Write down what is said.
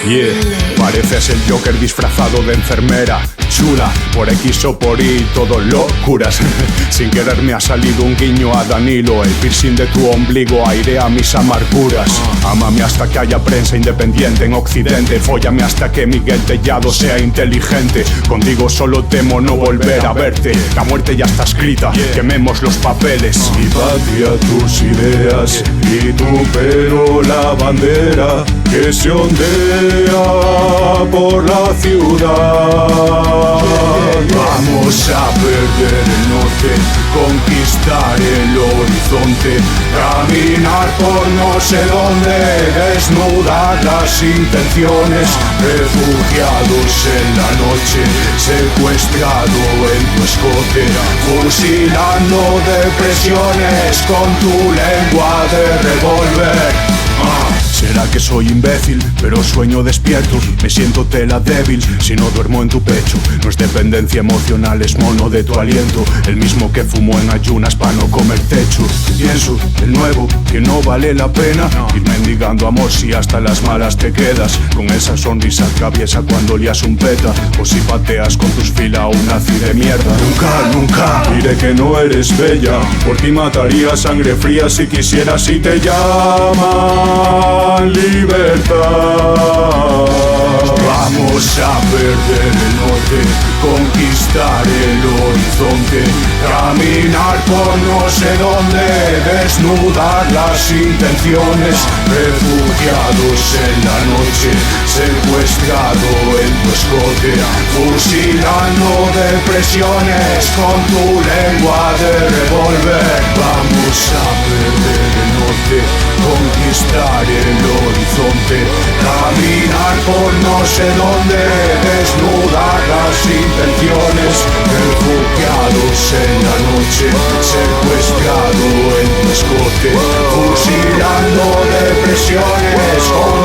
Yeah, pareces el Joker disfrazado de enfermera. Chula, por X o por Y, todo locuras. Sin querer me ha salido un guiño a Danilo. El piercing de tu ombligo airea mis amarguras. Ámame hasta que haya prensa independiente en Occidente. Fóllame hasta que Miguel Tellado sea inteligente. Contigo solo temo no volver a verte. La muerte ya está escrita, quememos los papeles. Mi patria, tus ideas y tu pelo, la bandera que se ondea por la ciudad. Vamos a perder el norte, conquistar el horizonte, caminar por no sé dónde, desnudar las intenciones, refugiados en la noche, secuestrado en tu escote, fusilando depresiones con tu lengua de revólver. Será que soy imbécil, pero sueño despierto. Me siento tela débil si no duermo en tu pecho. No es dependencia emocional, es mono de tu aliento. El mismo que fumo en ayunas para no comer techo. Pienso, el nuevo, que no vale la pena ir mendigando amor si hasta las malas te quedas. Con esa sonrisa traviesa cuando lias un peta, o si pateas con tus filas a un nazi de mierda. Nunca, nunca diré que no eres bella. Por ti mataría sangre fría si quisieras y te llaman libertad. Vamos a perder el norte, conquistar el horizonte, caminar por no sé dónde, desnudar las intenciones, refugiados en la noche, secuestrado en tu escote, fusilando depresiones con tu lengua de revólver. Vamos a perder el norte, conquistar el horizonte, caminar por no sé dónde, desnudar las intenciones, refugiados en la noche, secuestrado en tu escote, fusilando depresiones con